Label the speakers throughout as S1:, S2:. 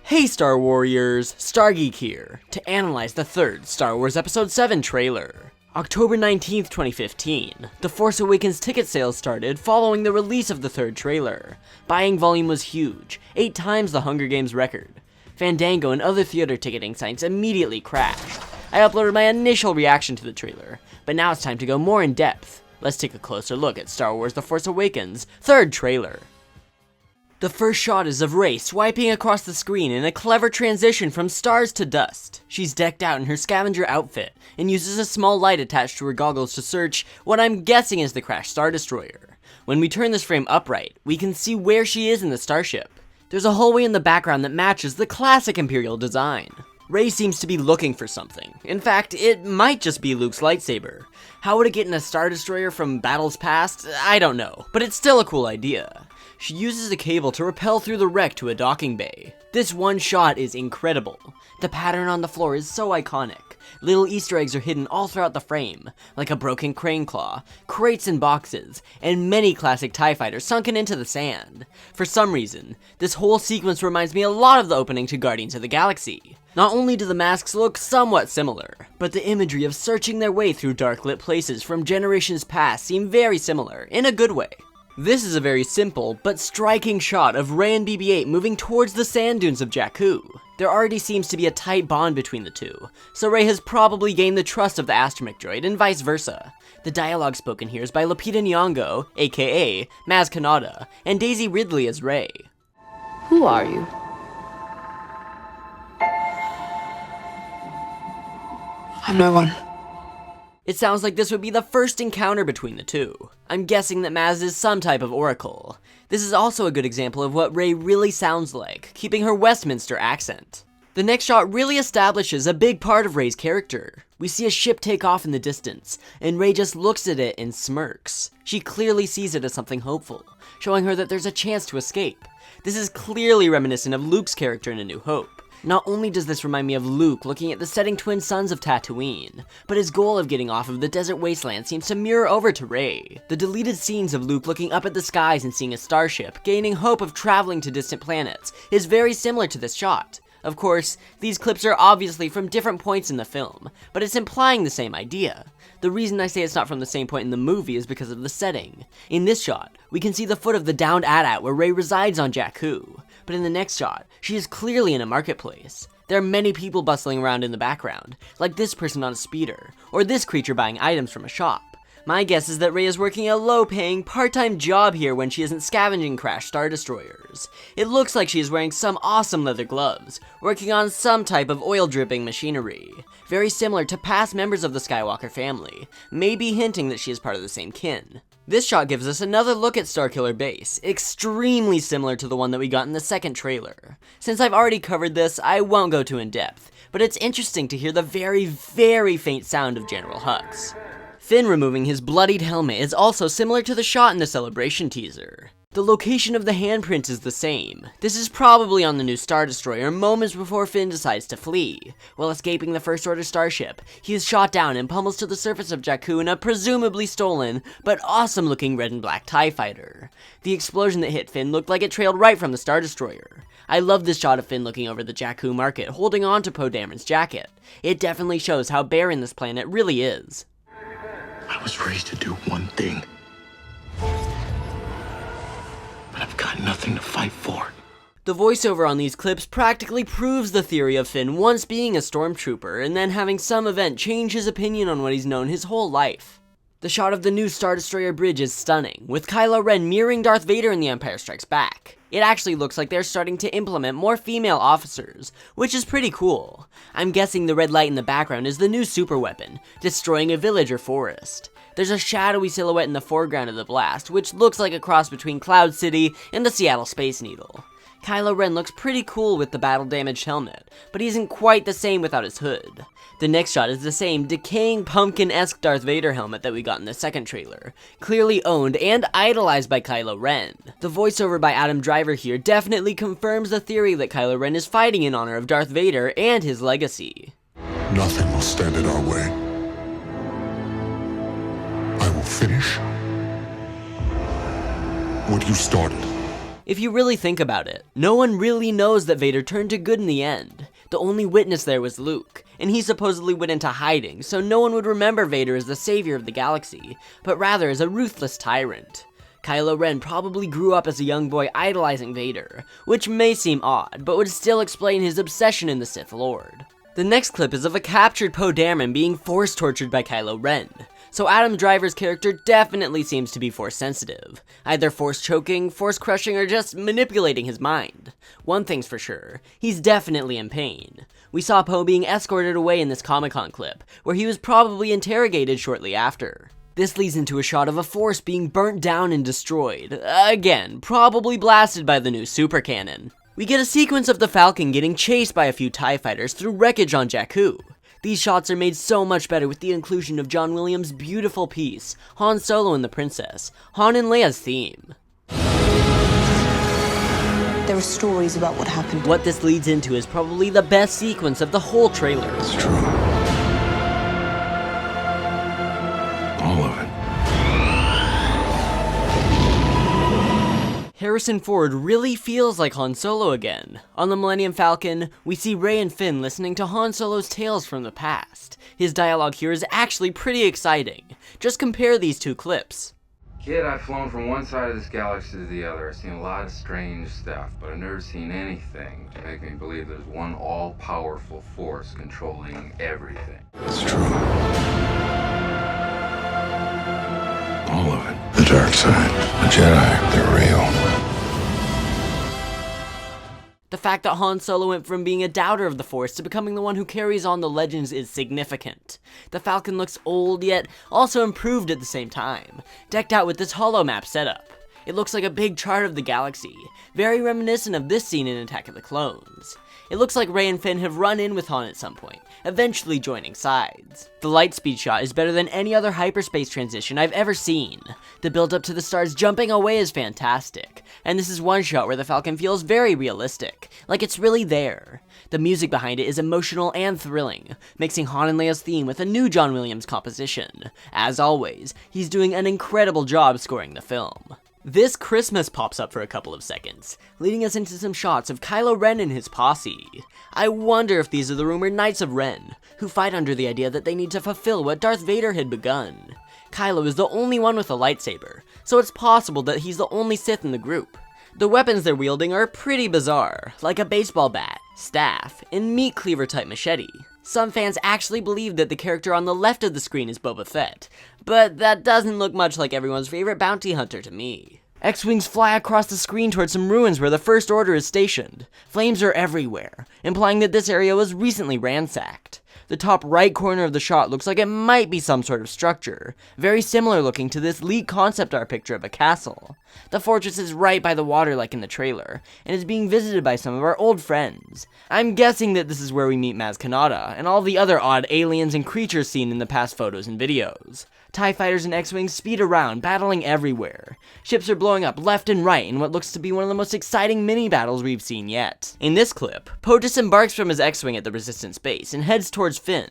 S1: Hey Star Warriors, Geek here, to analyze the third Star Wars Episode VII trailer. October 19th, 2015, the FORCE Awakens ticket sales started following the release of the third trailer. Buying volume was huge, 8 times the Hunger Games record. Fandango and other theater ticketing sites immediately crashed. I uploaded my initial reaction to the trailer, but now it's time to go more in depth. Let's take a closer look at Star Wars The Force Awakens' third trailer. The first shot is of Rey swiping across the screen in a clever transition from stars to dust. She's decked out in her scavenger outfit and uses a small light attached to her goggles to search what I'm guessing is the crashed Star Destroyer. When we turn this frame upright, we can see where she is in the starship. There's a hallway in the background that matches the classic Imperial design. Rey seems to be looking for something. In fact, it might just be Luke's lightsaber. How would it get in a Star Destroyer from battles past? I don't know, but it's still a cool idea. She uses a cable to rappel through the wreck to a docking bay. This one shot is incredible. The pattern on the floor is so iconic. Little Easter eggs are hidden all throughout the frame, like a broken crane claw, crates and boxes, and many classic TIE fighters sunken into the sand. For some reason, this whole sequence reminds me a lot of the opening to Guardians of the Galaxy. Not only do the masks look somewhat similar, but the imagery of searching their way through dark-lit places from generations past seem very similar, in a good way. This is a very simple, but striking shot of Rey and BB-8 moving towards the sand dunes of Jakku. There already seems to be a tight bond between the two, so Rey has probably gained the trust of the astromech droid and vice versa. The dialogue spoken here is by Lupita Nyong'o, aka Maz Kanata, and Daisy Ridley as Rey.
S2: Who are you? I'm no one.
S1: It sounds like this would be the first encounter between the two. I'm guessing that Maz is some type of oracle. This is also a good example of what Rey really sounds like, keeping her Westminster accent. The next shot really establishes a big part of Rey's character. We see a ship take off in the distance, and Rey just looks at it and smirks. She clearly sees it as something hopeful, showing her that there's a chance to escape. This is clearly reminiscent of Luke's character in A New Hope. Not only does this remind me of Luke looking at the setting twin suns of Tatooine, but his goal of getting off of the desert wasteland seems to mirror over to Rey. The deleted scenes of Luke looking up at the skies and seeing a starship, gaining hope of traveling to distant planets, is very similar to this shot. Of course, these clips are obviously from different points in the film, but it's implying the same idea. The reason I say it's not from the same point in the movie is because of the setting. In this shot, we can see the foot of the downed AT-AT where Rey resides on Jakku. But in the next shot, she is clearly in a marketplace. There are many people bustling around in the background, like this person on a speeder, or this creature buying items from a shop. My guess is that Rey is working a low-paying, part-time job here when she isn't scavenging crashed Star Destroyers. It looks like she is wearing some awesome leather gloves, working on some type of oil-dripping machinery, very similar to past members of the Skywalker family, maybe hinting that she is part of the same kin. This shot gives us another look at Starkiller Base, extremely similar to the one that we got in the second trailer. Since I've already covered this, I won't go too in-depth, but it's interesting to hear the very, very faint sound of General Hux. Finn removing his bloodied helmet is also similar to the shot in the Celebration teaser. The location of the handprint is the same. This is probably on the new Star Destroyer moments before Finn decides to flee. While escaping the First Order starship, he is shot down and pummels to the surface of Jakku in a presumably stolen, but awesome looking red and black TIE fighter. The explosion that hit Finn looked like it trailed right from the Star Destroyer. I love this shot of Finn looking over the Jakku market, holding on to Poe Dameron's jacket. It definitely shows how barren this planet really is.
S3: I was raised to do one thing. But I've got nothing to fight for.
S1: The voiceover on these clips practically proves the theory of Finn once being a stormtrooper and then having some event change his opinion on what he's known his whole life. The shot of the new Star Destroyer bridge is stunning, with Kylo Ren mirroring Darth Vader in The Empire Strikes Back. It actually looks like they're starting to implement more female officers, which is pretty cool. I'm guessing the red light in the background is the new super weapon, destroying a village or forest. There's a shadowy silhouette in the foreground of the blast, which looks like a cross between Cloud City and the Seattle Space Needle. Kylo Ren looks pretty cool with the battle-damaged helmet, but he isn't quite the same without his hood. The next shot is the same decaying pumpkin-esque Darth Vader helmet that we got in the second trailer, clearly owned and idolized by Kylo Ren. The voiceover by Adam Driver here definitely confirms the theory that Kylo Ren is fighting in honor of Darth Vader and his legacy.
S4: Nothing will stand in our way. I will finish what you started.
S1: If you really think about it, no one really knows that Vader turned to good in the end. The only witness there was Luke, and he supposedly went into hiding, so no one would remember Vader as the savior of the galaxy, but rather as a ruthless tyrant. Kylo Ren probably grew up as a young boy idolizing Vader, which may seem odd, but would still explain his obsession in the Sith Lord. The next clip is of a captured Poe Dameron being force tortured by Kylo Ren, so Adam Driver's character definitely seems to be force sensitive, either force choking, force crushing, or just manipulating his mind. One thing's for sure, he's definitely in pain. We saw Poe being escorted away in this Comic-Con clip, where he was probably interrogated shortly after. This leads into a shot of a force being burnt down and destroyed, again, probably blasted by the new super cannon. We get a sequence of the Falcon getting chased by a few TIE fighters through wreckage on Jakku. These shots are made so much better with the inclusion of John Williams' beautiful piece, Han Solo and the Princess, Han and Leia's theme.
S2: There are stories about what happened.
S1: What this leads into is probably the best sequence of the whole trailer.
S4: It's true. All of it.
S1: Harrison Ford really feels like Han Solo again. On the Millennium Falcon, we see Rey and Finn listening to Han Solo's tales from the past. His dialogue here is actually pretty exciting. Just compare these two clips.
S5: Kid, I've flown from one side of this galaxy to the other. I've seen a lot of strange stuff, but I've never seen anything to make me believe there's one all-powerful force controlling everything.
S4: It's true. All of it. The dark side. The Jedi. They're real.
S1: The fact that Han Solo went from being a doubter of the Force to becoming the one who carries on the legends is significant. The Falcon looks old, yet also improved at the same time, decked out with this holomap setup. It looks like a big chart of the galaxy, very reminiscent of this scene in Attack of the Clones. It looks like Rey and Finn have run in with Han at some point, eventually joining sides. The lightspeed shot is better than any other hyperspace transition I've ever seen. The build up to the stars jumping away is fantastic, and this is one shot where the Falcon feels very realistic, like it's really there. The music behind it is emotional and thrilling, mixing Han and Leia's theme with a new John Williams composition. As always, he's doing an incredible job scoring the film. This Christmas pops up for a couple of seconds, leading us into some shots of Kylo Ren and his posse. I wonder if these are the rumored Knights of Ren, who fight under the idea that they need to fulfill what Darth Vader had begun. Kylo is the only one with a lightsaber, so it's possible that he's the only Sith in the group. The weapons they're wielding are pretty bizarre, like a baseball bat, staff, and meat cleaver type machete. Some fans actually believe that the character on the left of the screen is Boba Fett, but that doesn't look much like everyone's favorite bounty hunter to me. X-Wings fly across the screen towards some ruins where the First Order is stationed. Flames are everywhere, implying that this area was recently ransacked. The top right corner of the shot looks like it might be some sort of structure, very similar looking to this leaked concept art picture of a castle. The fortress is right by the water like in the trailer, and is being visited by some of our old friends. I'm guessing that this is where we meet Maz Kanata, and all the other odd aliens and creatures seen in the past photos and videos. TIE fighters and X-Wings speed around, battling everywhere. Ships are blowing up left and right in what looks to be one of the most exciting mini-battles we've seen yet. In this clip, Poe disembarks from his X-Wing at the Resistance base and heads towards Finn.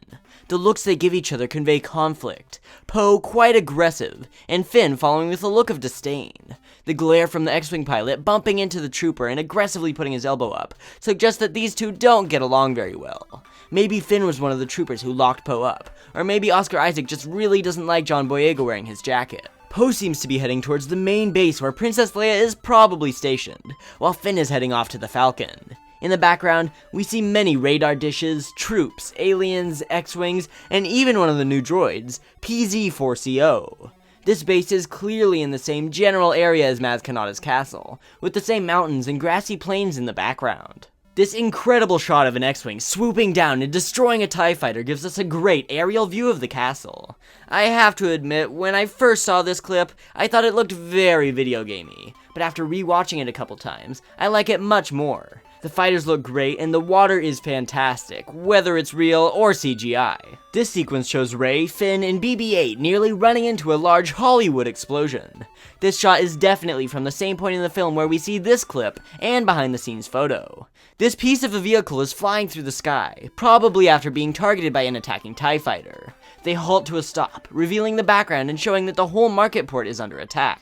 S1: The looks they give each other convey conflict. Poe quite aggressive, and Finn following with a look of disdain. The glare from the X-Wing pilot bumping into the trooper and aggressively putting his elbow up suggests that these two don't get along very well. Maybe Finn was one of the troopers who locked Poe up, or maybe Oscar Isaac just really doesn't like John Boyega wearing his jacket. Poe seems to be heading towards the main base where Princess Leia is probably stationed, while Finn is heading off to the Falcon. In the background, we see many radar dishes, troops, aliens, X-Wings, and even one of the new droids, PZ-4CO. This base is clearly in the same general area as Maz Kanata's castle, with the same mountains and grassy plains in the background. This incredible shot of an X-Wing swooping down and destroying a TIE fighter gives us a great aerial view of the castle. I have to admit, when I first saw this clip, I thought it looked very video gamey, but after rewatching it a couple times, I like it much more. The fighters look great, and the water is fantastic, whether it's real or CGI. This sequence shows Rey, Finn, and BB-8 nearly running into a large Hollywood explosion. This shot is definitely from the same point in the film where we see this clip and behind-the-scenes photo. This piece of a vehicle is flying through the sky, probably after being targeted by an attacking TIE fighter. They halt to a stop, revealing the background and showing that the whole market port is under attack.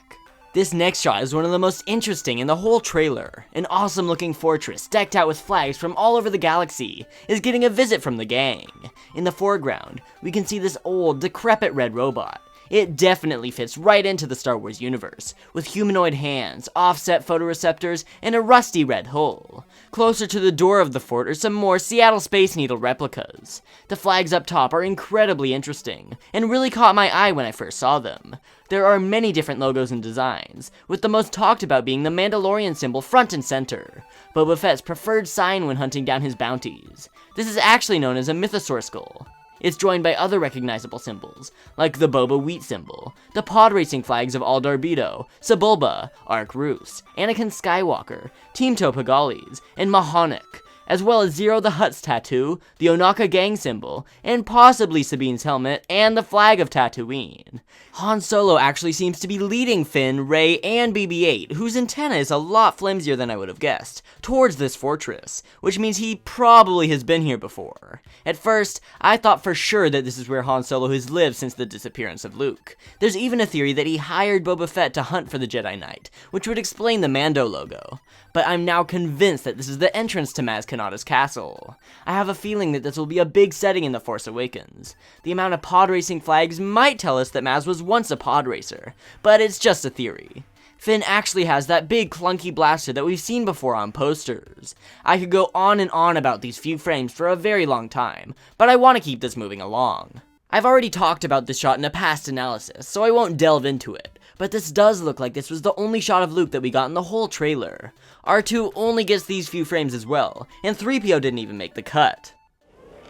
S1: This next shot is one of the most interesting in the whole trailer. An awesome looking fortress decked out with flags from all over the galaxy is getting a visit from the gang. In the foreground, we can see this old, decrepit red robot. It definitely fits right into the Star Wars universe, with humanoid hands, offset photoreceptors, and a rusty red hull. Closer to the door of the fort are some more Seattle Space Needle replicas. The flags up top are incredibly interesting, and really caught my eye when I first saw them. There are many different logos and designs, with the most talked about being the Mandalorian symbol front and center, Boba Fett's preferred sign when hunting down his bounties. This is actually known as a mythosaur skull. It's joined by other recognizable symbols, like the Boba Wheat symbol, the pod racing flags of Aldar Beto, Sebulba, Ark Roos, Anakin Skywalker, Team Topagales, and Mahonic, as well as Zero the Hutt's tattoo, the Onaka gang symbol, and possibly Sabine's helmet, and the flag of Tatooine. Han Solo actually seems to be leading Finn, Rey, and BB-8, whose antenna is a lot flimsier than I would have guessed, towards this fortress, which means he probably has been here before. At first, I thought for sure that this is where Han Solo has lived since the disappearance of Luke. There's even a theory that he hired Boba Fett to hunt for the Jedi Knight, which would explain the Mando logo. But I'm now convinced that this is the entrance to Maz Kanata's castle. I have a feeling that this will be a big setting in The Force Awakens. The amount of pod racing flags might tell us that Maz was once a pod racer, but it's just a theory. Finn actually has that big clunky blaster that we've seen before on posters. I could go on and on about these few frames for a very long time, but I want to keep this moving along. I've already talked about this shot in a past analysis, so I won't delve into it, but this does look like this was the only shot of Luke that we got in the whole trailer. R2 only gets these few frames as well, and 3PO didn't even make the cut.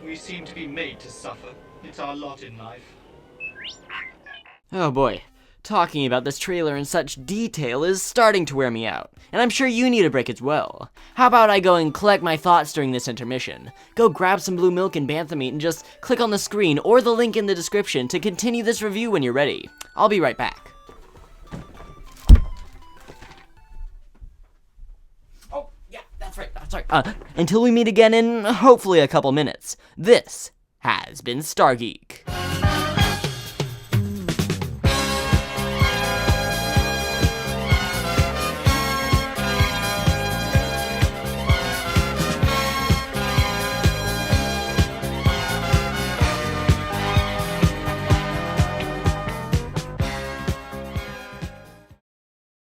S6: We seem to be made to suffer. It's our lot in life.
S1: Oh boy, talking about this trailer in such detail is starting to wear me out, and I'm sure you need a break as well. How about I go and collect my thoughts during this intermission? Go grab some blue milk and bantha meat and just click on the screen or the link in the description to continue this review when you're ready. I'll be right back. Oh, yeah, that's right, sorry. Until we meet again in hopefully a couple minutes, this has been Star Geek.